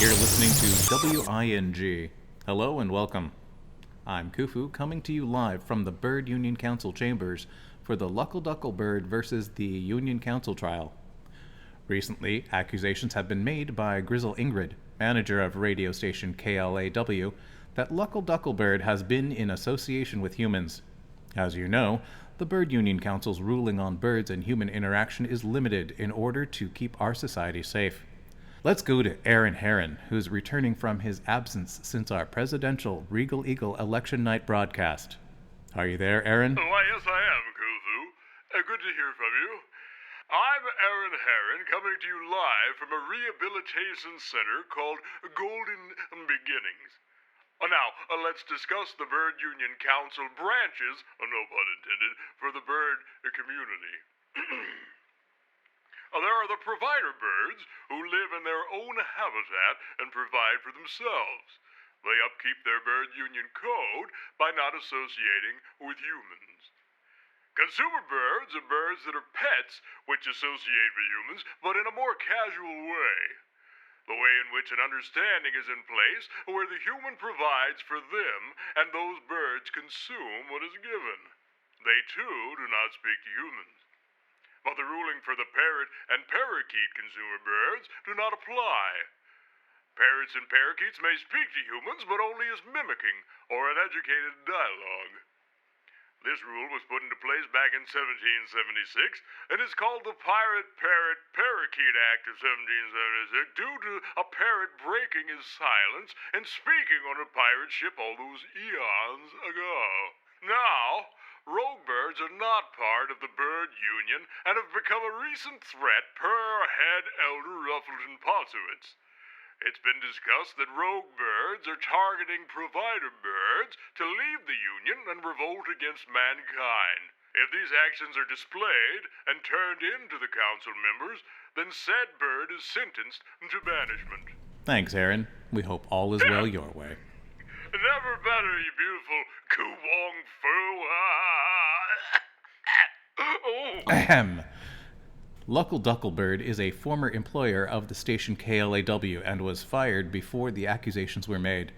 You're listening to W.I.N.G. Hello and welcome. I'm Khufu, coming to you live from the Bird Union Council chambers for the Luckl bird versus the Union Council trial. Recently, accusations have been made by Grizzle Ingrid, manager of radio station KLAW, that Luckl bird has been in association with humans. As you know, the Bird Union Council's ruling on birds and human interaction is limited in order to keep our society safe. Let's go to Aaron Heron, who's returning from his absence since our presidential Regal Eagle election night broadcast. Are you there, Aaron? Why, yes, I am, Khufu. Good to hear from you. I'm Aaron Heron, coming to you live from a rehabilitation center called Golden Beginnings. Now, let's discuss the Bird Union Council branches, no pun intended, for the bird community. There are the provider birds who live in their own habitat and provide for themselves. They upkeep their Bird Union code by not associating with humans. Consumer birds are birds that are pets which associate with humans, but in a more casual way. The way in which an understanding is in place where the human provides for them and those birds consume what is given. They too do not speak to humans. But the ruling for the parrot and parakeet consumer birds do not apply. Parrots and parakeets may speak to humans, but only as mimicking or an educated dialogue. This rule was put into place back in 1776 and is called the Pirate-Parrot-Parakeet Act of 1776 due to a parrot breaking his silence and speaking on a pirate ship all those eons ago. Now, rogue birds are not part of the Bird Union and have become a recent threat per head Elder Ruffleton Potsowitz. It's been discussed that rogue birds are targeting provider birds to leave the Union and revolt against mankind. If these actions are displayed and turned in to the council members, then said bird is sentenced to banishment. Thanks, Aaron. We hope all is well your way. Never better, you beautiful Ku-Wong-Fu. Ahem. Luckl bird is a former employer of the station KLAW and was fired before the accusations were made.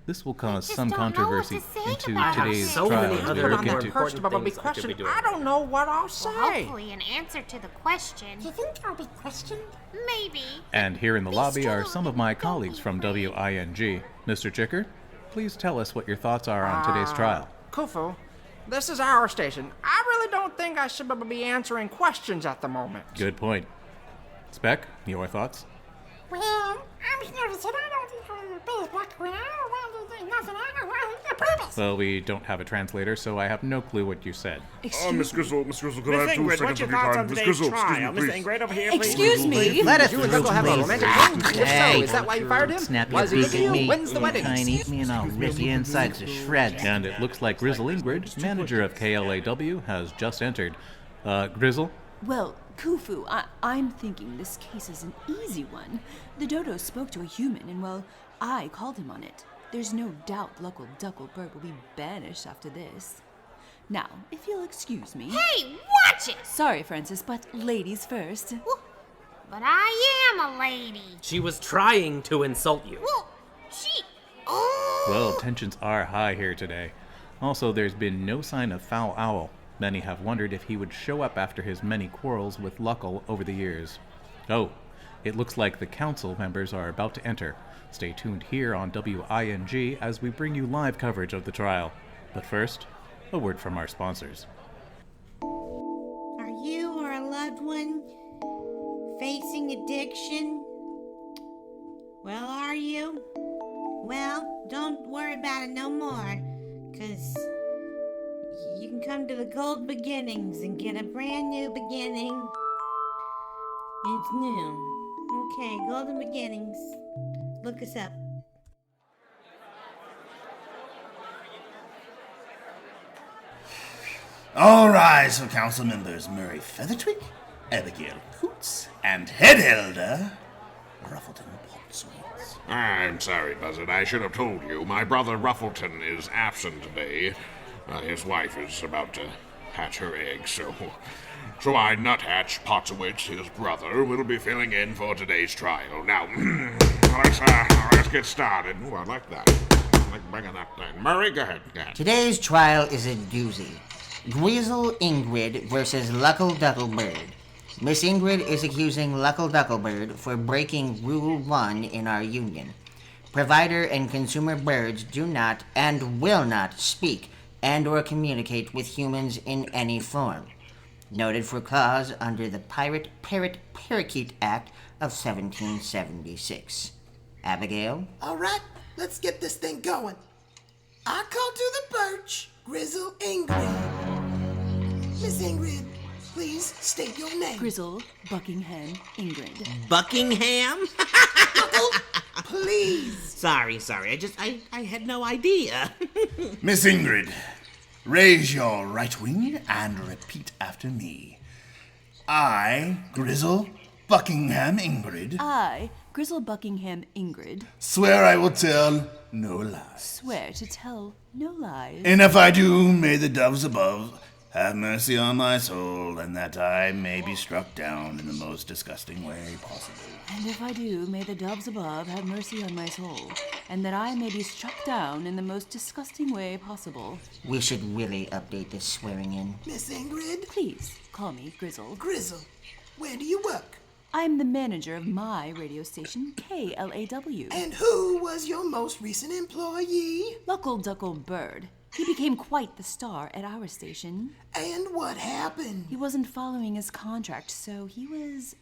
This will cause some controversy into today's trial as we look into... I don't know what I'll say. Well, hopefully an answer to the question. Do you think I'll be questioned? Maybe. And here in the lobby are some of my colleagues from W.I.N.G. Mr. Chicker, please tell us what your thoughts are on today's trial. Khufu, this is our station. I really don't think I should be answering questions at the moment. Good point. Speck, your thoughts? Well, I'm here to say I don't think I'll be back when nothing. Well, we don't have a translator, so I have no clue what you said. Miss Grizzle, could I have 2 seconds of your time? Miss Grizzle, excuse me, please. Ingrid over here, please. Excuse me. Let us. You and Luckl have a romantic thing? If so, is that why you fired him? Snap Was your he beak with at you? me. When's the wedding? Try and eat me and I'll rip your insides to shreds. And it looks like Grizzle Ingrid, manager of KLAW, has just entered. Grizzle? Well, Khufu, I'm thinking this case is an easy one. The dodo spoke to a human, and well, I called him on it. There's no doubt Luckl bird will be banished after this. Now, if you'll excuse me... Hey, watch it! Sorry, Francis, but ladies first. But I am a lady. She was trying to insult you. Well, she... Oh! Well, tensions are high here today. Also, there's been no sign of Foul Owl. Many have wondered if he would show up after his many quarrels with Luckl over the years. Oh, it looks like the council members are about to enter. Stay tuned here on W.I.N.G. as we bring you live coverage of the trial. But first, a word from our sponsors. Are you or a loved one facing addiction? Well, are you? Well, don't worry about it no more, 'cause you can come to the Gold Beginnings and get a brand new beginning. It's new. Okay, Golden Beginnings. Look us up. All rise for council members Murray Feathertwig, Abigail Coots, and Head Elder Ruffleton Potsowitz. I'm sorry, Buzzard. I should have told you. My brother Ruffleton is absent today. His wife is about to hatch her eggs, so So I, Nuthatch Potsowitz, his brother, will be filling in for today's trial. Now, let's get started. Ooh, I like that. I like bringing that thing. Murray, go ahead. Today's trial is a doozy. Grizzle Ingrid versus Luckl Bird. Miss Ingrid is accusing Luckl Bird for breaking Rule 1 in our union. Provider and consumer birds do not and will not speak and or communicate with humans in any form. Noted for clause under the Pirate Parrot Parakeet Act of 1776. Abigail? All right, let's get this thing going. I call to the perch, Grizzle Ingrid. Miss Ingrid, please state your name. Grizzle Buckingham Ingrid. Buckingham? Please. Sorry. I had no idea. Miss Ingrid, raise your right wing and repeat after me. I, Grizzle Buckingham Ingrid. I, Grizzle Buckingham Ingrid. Swear I will tell no lies. Swear to tell no lies. And if I do, may the doves above have mercy on my soul, and that I may be struck down in the most disgusting way possible. And if I do, may the doves above have mercy on my soul, and that I may be struck down in the most disgusting way possible. We should really update this swearing in. Miss Ingrid? Please, call me Grizzle. Grizzle, where do you work? I'm the manager of my radio station, KLAW. And who was your most recent employee? Luckl Bird. He became quite the star at our station. And what happened? He wasn't following his contract, so he was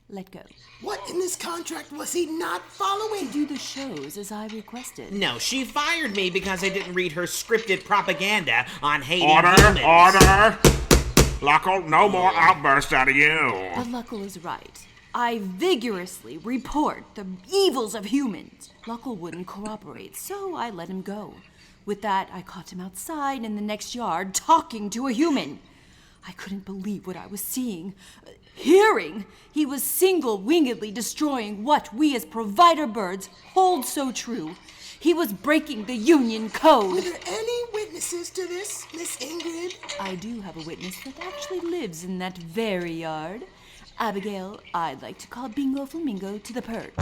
let go. What in this contract was he not following? To do the shows as I requested. No, she fired me because I didn't read her scripted propaganda on hating Order! Luckl, no more outbursts out of you. But Luckl is right. I vigorously report the evils of humans. Luckl wouldn't cooperate, so I let him go. With that, I caught him outside in the next yard talking to a human. I couldn't believe what I was seeing. Hearing! He was single-wingedly destroying what we as provider birds hold so true. He was breaking the union code. Were there any witnesses to this, Miss Ingrid? I do have a witness that actually lives in that very yard. Abigail, I'd like to call Bingo Flamingo to the perch.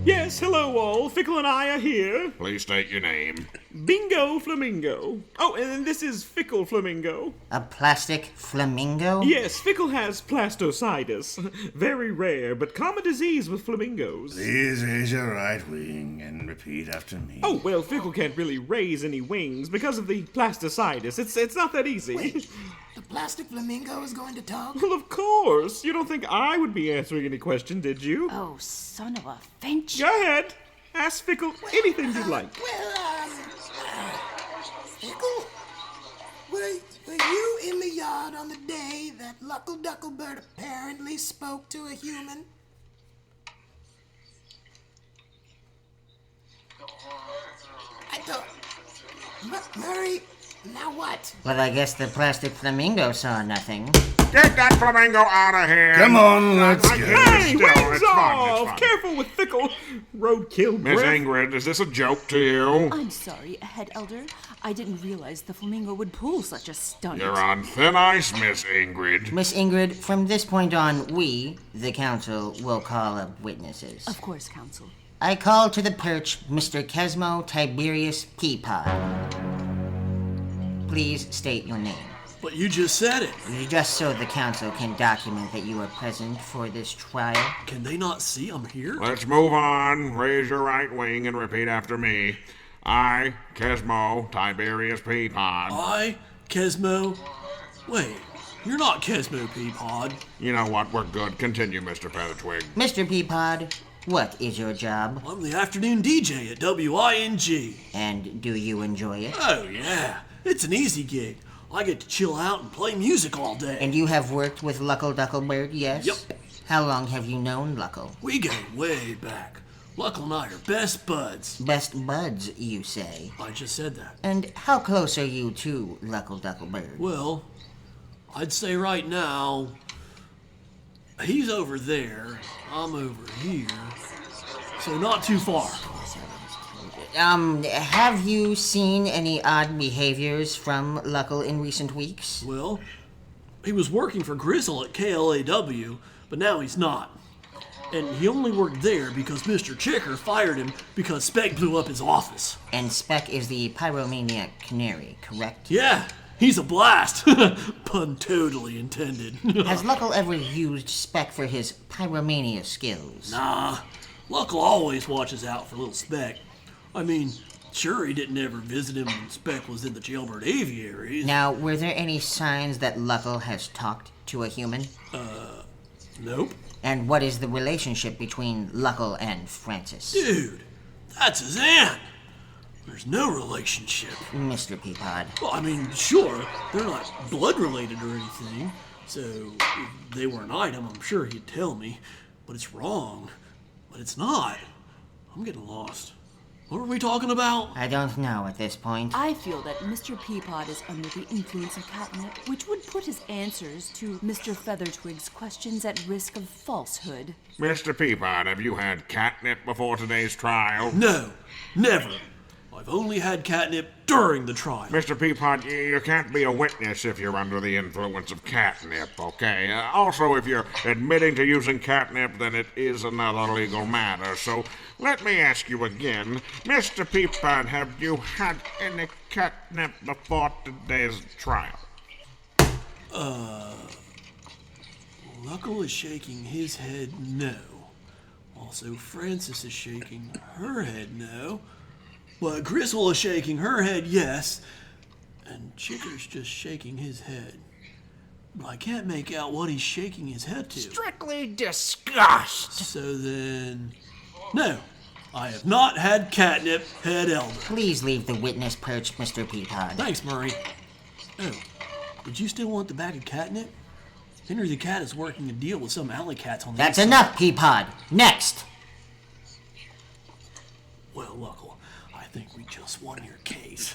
Yes, hello all. Fickle and I are here. Please state your name. Bingo Flamingo. Oh, and this is Fickle Flamingo. A plastic flamingo? Yes, Fickle has plastocidus. Very rare, but common disease with flamingos. Please raise your right wing and repeat after me. Oh, well, Fickle can't really raise any wings because of the plastocidus. It's not that easy. Wait, the plastic flamingo is going to talk? Well, of course. You don't think I would be answering any question, did you? Oh, son of a finch. Go ahead. Ask Fickle anything you'd like. Fickle? Were you in the yard on the day that Luckl Bird apparently spoke to a human? I thought... Murray, now what? Well, I guess the plastic flamingo saw nothing. Get that flamingo out of here! Come on, let's go. Hey, Still, wings it's fine, off! it's fine. Careful with Fickle. Roadkill Miss breath. Ingrid, is this a joke to you? I'm sorry, Head Elder. I didn't realize the flamingo would pull such a stunt. You're on thin ice, Miss Ingrid. Miss Ingrid, from this point on, we, the council, will call up witnesses. Of course, Counsel. I call to the perch Mr. Kesmo Tiberius Peapod. Please state your name. But you just said it. Just so the council can document that you are present for this trial. Can they not see I'm here? Let's move on. Raise your right wing and repeat after me. I, Kesmo Tiberius Peapod. I, Kesmo... Wait, you're not Kesmo Peapod. You know what? We're good. Continue, Mr. Feathertwig. Mr. Peapod, what is your job? I'm the afternoon DJ at W.I.N.G. And do you enjoy it? Oh, yeah. It's an easy gig. I get to chill out and play music all day. And you have worked with Luckl Bird, yes? Yep. How long have you known Luckl? We go way back. Luckl and I are best buds. Best buds, you say? I just said that. And how close are you to Luckl Bird? Well, I'd say right now, he's over there, I'm over here, so not too far. Have you seen any odd behaviors from Luckl in recent weeks? Well, he was working for Grizzle at KLAW, but now he's not. And he only worked there because Mr. Chicker fired him because Speck blew up his office. And Speck is the pyromaniac canary, correct? Yeah, he's a blast. Pun totally intended. Has Luckl ever used Speck for his pyromania skills? Nah, Luckl always watches out for little Speck. I mean, sure, he didn't ever visit him when Speck was in the jailbird aviaries. Now, were there any signs that Luckl has talked to a human? Nope. And what is the relationship between Luckl and Francis? Dude, that's his aunt. There's no relationship. Mr. Peapod. Well, I mean, sure, they're not blood related or anything, so if they were an item, I'm sure he'd tell me. But it's wrong. But it's not. I'm getting lost. What were we talking about? I don't know at this point. I feel that Mr. Peapod is under the influence of catnip, which would put his answers to Mr. Feathertwig's questions at risk of falsehood. Mr. Peapod, have you had catnip before today's trial? No, never. I've only had catnip during the trial. Mr. Peapod, you can't be a witness if you're under the influence of catnip, okay? Also, if you're admitting to using catnip, then it is another legal matter. So let me ask you again, Mr. Peapod, have you had any catnip before today's trial? Luckl is shaking his head no. Also, Francis is shaking her head no. But Grizzle is shaking her head yes. And Chicker's just shaking his head. But I can't make out what he's shaking his head to. Strictly disgust. So then... No, I have not had catnip, head elder. Please leave the witness perch, Mr. Peapod. Thanks, Murray. Oh, did you still want the bag of catnip? Henry the Cat is working a deal with some alley cats on the That's inside. enough, Peapod. Next! Well, Luckl, I think we just won your case.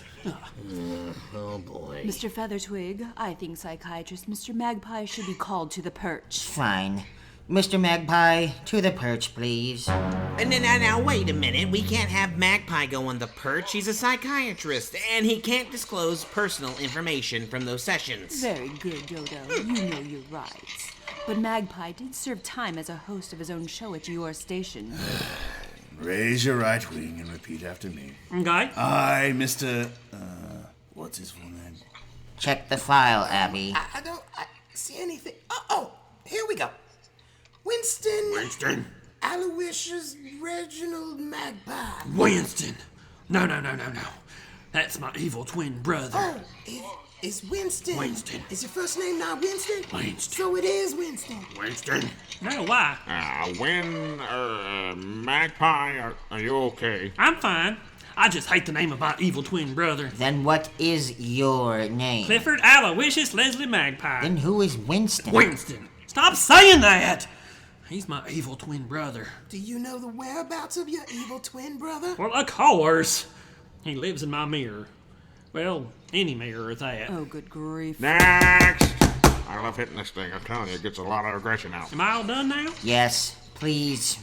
Oh boy. Mr. Feathertwig, I think psychiatrist Mr. Magpie should be called to the perch. Fine. Mr. Magpie, to the perch, please. Now, wait a minute. We can't have Magpie go on the perch. He's a psychiatrist, and he can't disclose personal information from those sessions. Very good, Dodo. You know your rights. But Magpie did serve time as a host of his own show at your station. Raise your right wing and repeat after me. Okay. I, Mr. What's his full name? Check the file, Abby. I don't see anything. Oh, here we go. Winston. Aloysius Reginald Magpie. Winston! No. That's my evil twin brother. Oh, it's Winston. Winston. Is your first name not Winston? Winston. So it is Winston. Winston? No, why? Magpie, are you okay? I'm fine. I just hate the name of my evil twin brother. Then what is your name? Clifford Aloysius Leslie Magpie. Then who is Winston? Winston! Stop saying that! He's my evil twin brother. Do you know the whereabouts of your evil twin brother? Well, of course. He lives in my mirror. Well, any mirror at that. Oh, good grief. Next! I love hitting this thing. I'm telling you, it gets a lot of aggression out. Am I all done now? Yes, please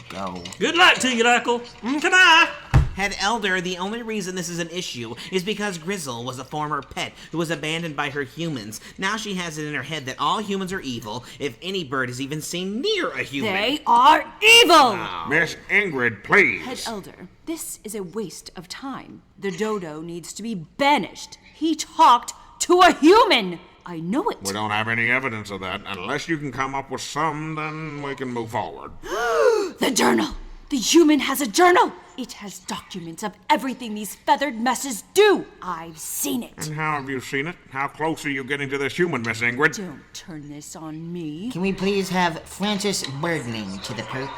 go. Good luck to you, Luckl. Goodbye. Head Elder, the only reason this is an issue is because Grizzle was a former pet who was abandoned by her humans. Now she has it in her head that all humans are evil if any bird is even seen near a human. They are evil! Oh. Miss Ingrid, please. Head Elder, this is a waste of time. The dodo needs to be banished. He talked to a human! I know it. We don't have any evidence of that. Unless you can come up with some, then we can move forward. The journal! The human has a journal! It has documents of everything these feathered messes do. I've seen it. And how have you seen it? How close are you getting to this human, Miss Ingrid? Don't turn this on me. Can we please have Francis Birdling to the perch?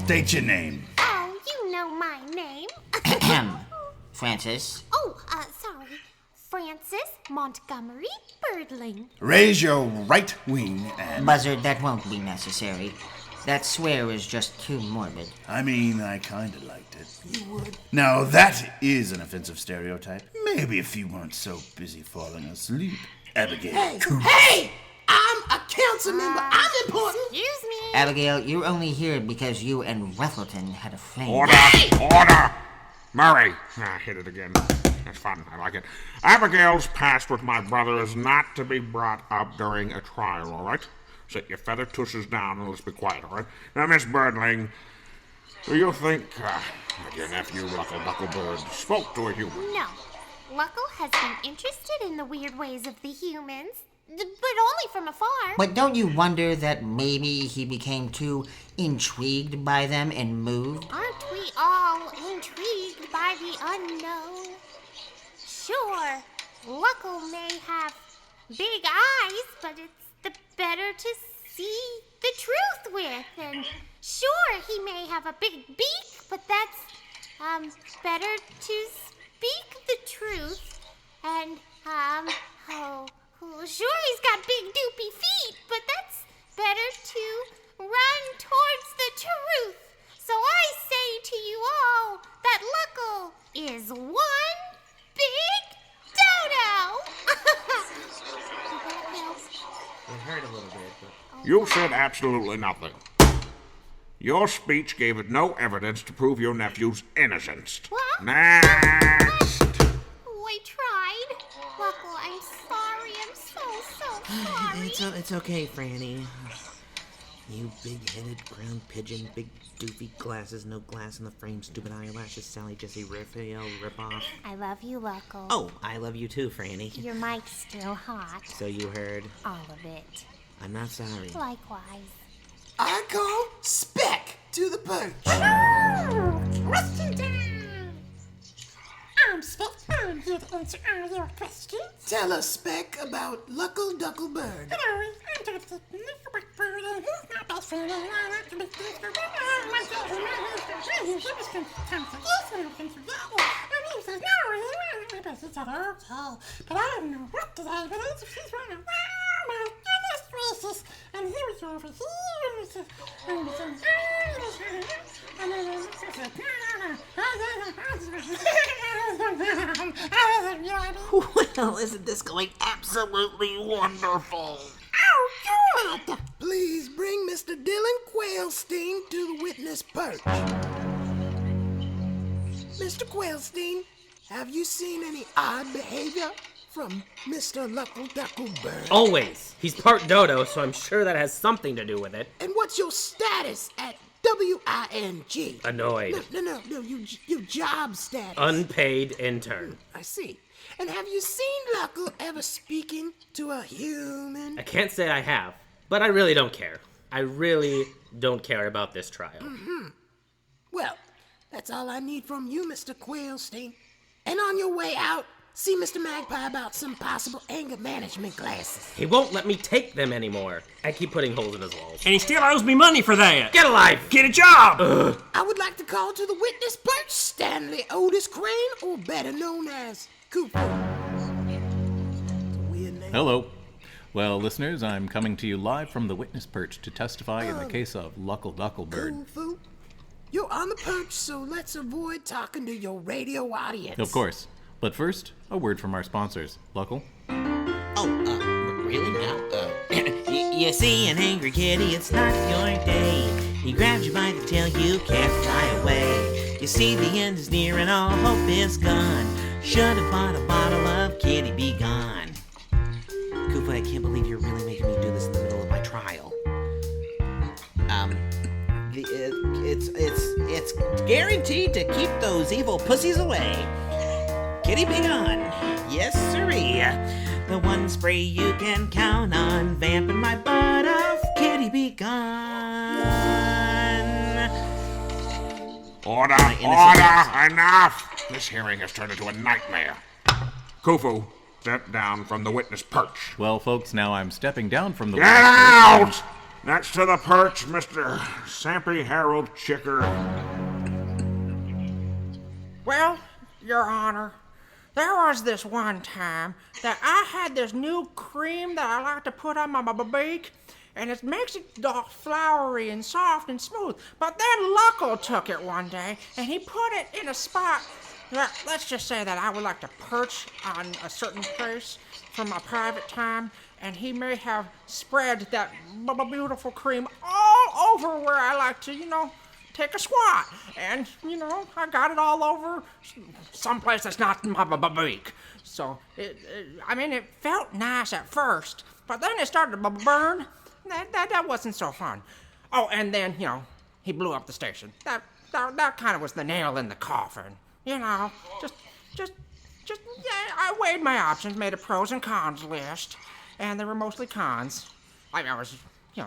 State your name. Oh, you know my name. Francis. Oh, sorry. Francis Montgomery Birdling. Raise your right wing and... Buzzard, that won't be necessary. That swear is just too morbid. I mean, I kinda liked it. You would. Now, that is an offensive stereotype. Maybe if you weren't so busy falling asleep. Abigail. Hey! I'm a council member. I'm important. Excuse me. Abigail, you're only here because you and Ruffleton had a flame. Order! Order! Murray! Hit it again. That's fun. I like it. Abigail's past with my brother is not to be brought up during a trial, all right? Sit your feather tushes down and let's be quiet, all right? Now, Miss Birdling, do you think that your nephew, Luckl Bird, spoke to a human? No. Luckl has been interested in the weird ways of the humans, but only from afar. But don't you wonder that maybe he became too intrigued by them and moved? Aren't we all intrigued by the unknown? Sure, Luckl may have big eyes, but it's the better to see the truth with. And sure, he may have a big beak, but that's better to speak the truth. And sure, he's got big doopy feet, but that's better to run towards the truth. So I say to you all that Luckl is one big dodo. It hurt a little bit, but... You said absolutely nothing. Your speech gave it no evidence to prove your nephew's innocence. What? Next! I tried. Luckl, I'm sorry. I'm so sorry. It's okay, Franny. You big-headed ground pigeon, big doofy glasses, no glass in the frame, stupid eyelashes, Sally Jesse Raphael ripoff. I love you, Luckl. Oh, I love you too, Franny. Your mic's still hot. So you heard? All of it. I'm not sorry. Likewise. I call Speck to the perch. Question time! I'm Speck. I'm here to answer all your questions. Tell us, Speck, about Luckl Bird. Hello, I'm Dr. Nuthatch Bird, and he's my best friend, and I like to make things for one thing in my life. I usually was going to come to this and looking for that one. And he says, no, we both each other, okay. But I don't know what today, but it's just one of, oh my goodness gracious. And he was over here, and he says, and he says, and then he says, Well, isn't this going absolutely wonderful? Oh, good! Please bring Mr. Dylan Quailstein to the witness perch. Mr. Quailstein, have you seen any odd behavior from Mr. Luckl Bird? Always. He's part dodo, so I'm sure that has something to do with it. And what's your status at W.I.N.G? Annoyed. No, your job status. Unpaid intern. I see. And have you seen Luckl ever speaking to a human? I can't say I have, but I really don't care. I really don't care about this trial. Mm-hmm. Well, that's all I need from you, Mr. Quailstein. And on your way out, see Mr. Magpie about some possible anger management classes. He won't let me take them anymore. I keep putting holes in his walls. And he still owes me money for that. Get a life! Get a job! Ugh. I would like to call to the witness perch Stanley Otis Crane, or better known as Cooper. Weird name. Hello. Well, listeners, I'm coming to you live from the witness perch to testify in the case of Luckl Bird. Koofu, you're on the perch, so let's avoid talking to your radio audience. Of course. But first, a word from our sponsors. Luckl? Really now? You see, an angry kitty, it's not your day. He grabs you by the tail, you can't fly away. You see, the end is near and all hope is gone. Should have bought a bottle of Kitty Be Gone. Koopa, I can't believe you're really making me do this in the middle of my trial. It's guaranteed to keep those evil pussies away. Kitty Be Gone, yes sirree. The one spray you can count on, vamping my butt off. Kitty Be Gone. Order! Enough! This hearing has turned into a nightmare. Khufu, step down from the witness perch. Well, folks, now I'm stepping down from the Get out! Next to the perch, Mr. Sampy Harold Chicker. Well, Your Honor, there was this one time that I had this new cream that I like to put on my beak, and it makes it all flowery and soft and smooth. But then Luckl took it one day, and he put it in a spot that, let's just say that I would like to perch on a certain place for my private time, and he may have spread that beautiful cream all over where I like to, take a squat. And, I got it all over someplace that's not my beak. So, it felt nice at first, but then it started to burn. That wasn't so fun. Oh, and then, he blew up the station. That kind of was the nail in the coffin. I weighed my options, made a pros and cons list, and they were mostly cons. I was,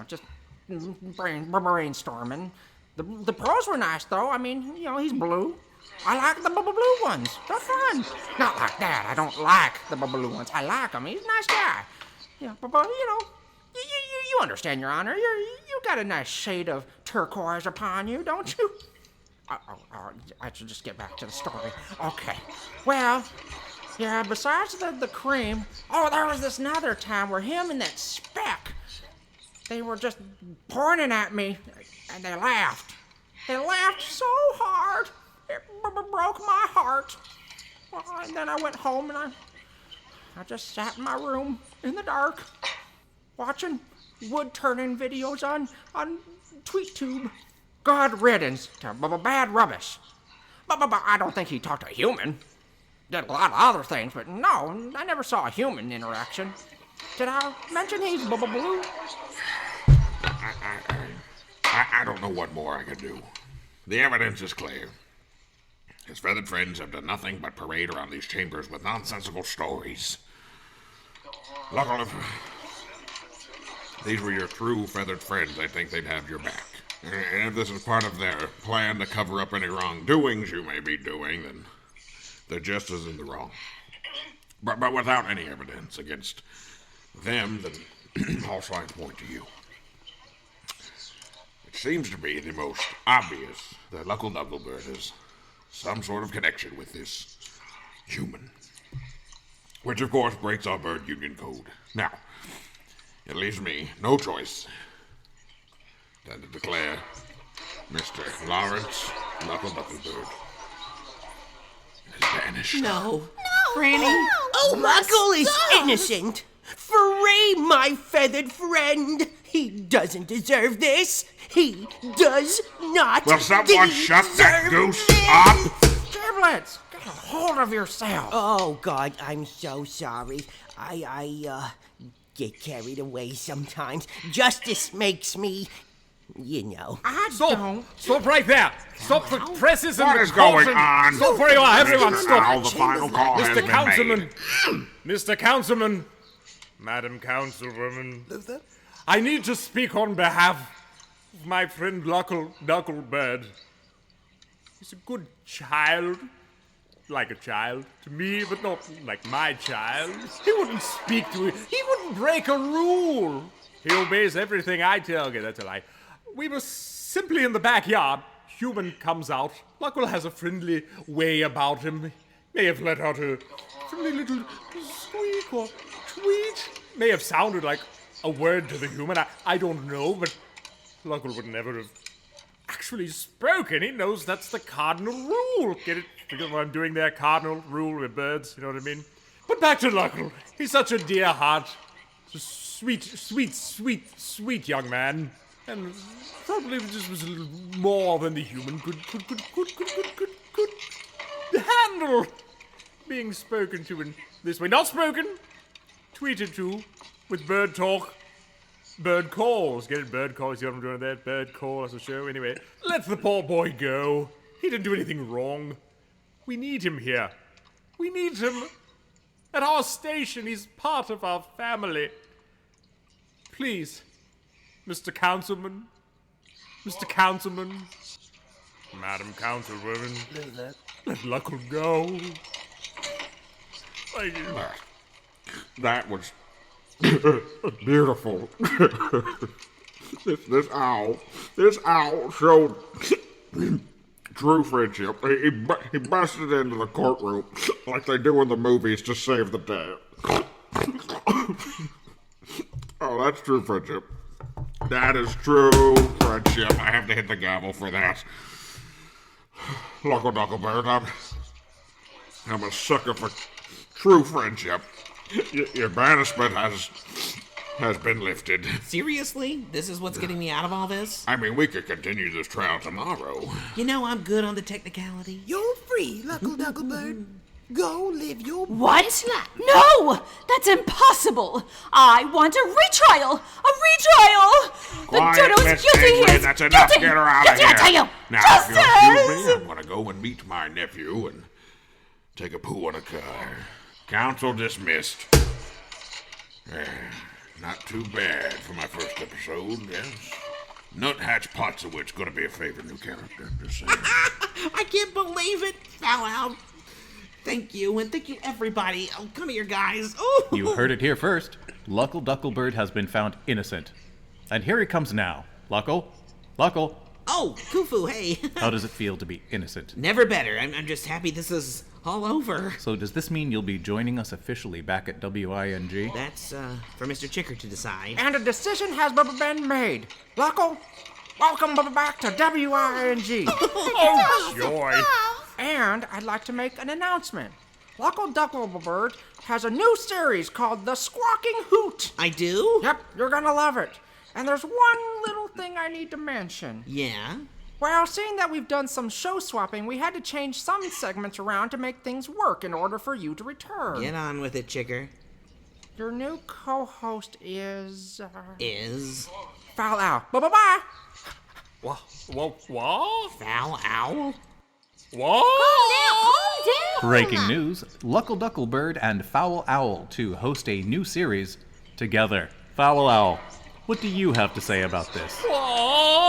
just brainstorming. The pros were nice, though. He's blue. I like the blue ones. They're fun. Not like that. I don't like the blue ones. I like him. He's a nice guy. But you understand, Your Honor. You got a nice shade of turquoise upon you, don't you? I should just get back to the story. Okay. Well, yeah, besides the cream, there was this another time where him and that speck, they were just pointing at me, and they laughed. They laughed so hard, it broke my heart. Well, and then I went home, and I just sat in my room in the dark, watching wood-turning videos on TweetTube. God riddance to bad rubbish. But I don't think he talked to a human. Did a lot of other things, but no, I never saw a human interaction. Did I mention he's blue? I don't know what more I can do. The evidence is clear. His feathered friends have done nothing but parade around these chambers with nonsensical stories. Luckl, if these were your true feathered friends, I think they'd have your back. And if this is part of their plan to cover up any wrongdoings you may be doing, then they're just as in the wrong. But without any evidence against them, then all signs point to you. It seems to be the most obvious that Luckl Bird has some sort of connection with this human. Which, of course, breaks our bird union code. Now, it leaves me no choice than to declare Mr. Lawrence Luckl Bird is banished. No. Granny, Luckl is innocent. Free my feathered friend. He doesn't deserve this. He does not. Will someone shut that goose up? Giblets, get a hold of yourself. Oh, God, I'm so sorry. I get carried away sometimes. Justice makes me, Stop right there. Stop the presses and What the is going caution. on? Stop where you are. Everyone, stop. Now the final call has Mr. been Councilman. made. Mr. Councilman. Madam Councilwoman. I need to speak on behalf of my friend Luckl Bird. He's a good child. Like a child to me, but not like my child. He wouldn't speak to me. He wouldn't break a rule. He obeys everything I tell. Okay, that's a lie. We were simply in the backyard. Human comes out. Luckl has a friendly way about him. May have let out a friendly little squeak or tweet. May have sounded like a word to the human. I don't know, but Luckl would never have actually spoken. He knows that's the cardinal rule. Get it? Forget what I'm doing there? Cardinal rule with birds. You know what I mean? But back to Luckl. He's such a dear heart. Sweet young man. And probably just was a little more than the human could handle being spoken to in this way. Not spoken, tweeted to with bird talk. Bird calls. Get it? Bird calls. You know what I'm doing there? Bird call as a show. Anyway, let the poor boy go. He didn't do anything wrong. We need him here. We need him at our station. He's part of our family. Please, Mr. Councilman. Mr. Councilman. Madam Councilwoman. Let Luckl go. Thank you. That was beautiful. This owl showed true friendship. He busted into the courtroom like they do in the movies to save the day. Oh, that's true friendship. That is true friendship. I have to hit the gavel for that. Luckl Bird, I'm a sucker for true friendship. Your banishment has has been lifted. Seriously? This is what's getting me out of all this? I mean, we could continue this trial tomorrow. You know, I'm good on the technicalities. You're free, Luckl Ducklebird. Go live your What? best life. No! That's impossible! I want a retrial! A retrial! Quiet, the Dodo's Miss guilty! Ingrid, He is that's enough. guilty! Get her out guilty, of here. I tell you! Now, Justice! if you'll excuse me, I'm going to go and meet my nephew and take a poo on a car. Council dismissed. Not too bad for my first episode, yes. Nuthatch Potsowitz going to be a favorite new character, I'm just saying. I can't believe it! Foul out. Thank you, and thank you everybody. Oh, come here, guys. Ooh. You heard it here first. Luckl Ducklebird has been found innocent. And here he comes now. Luckl? Luckl? Oh, Khufu, hey. How does it feel to be innocent? Never better. I'm just happy this is all over. So does this mean you'll be joining us officially back at W.I.N.G? That's, for Mr. Chicker to decide. And a decision has been made. Luckl, welcome back to W.I.N.G. Oh, joy. And I'd like to make an announcement. Luckl Ducklebird has a new series called The Squawking Hoot. I do? Yep, you're gonna love it. And there's one little thing I need to mention. Yeah? Well, seeing that we've done some show swapping, we had to change some segments around to make things work in order for you to return. Get on with it, Chicker. Your new co-host is... Is? Foul Owl. Bye-bye-bye. What? Foul Owl? What? Breaking news, Luckl Ducklebird and Foul Owl to host a new series together. Foul Owl, what do you have to say about this? What?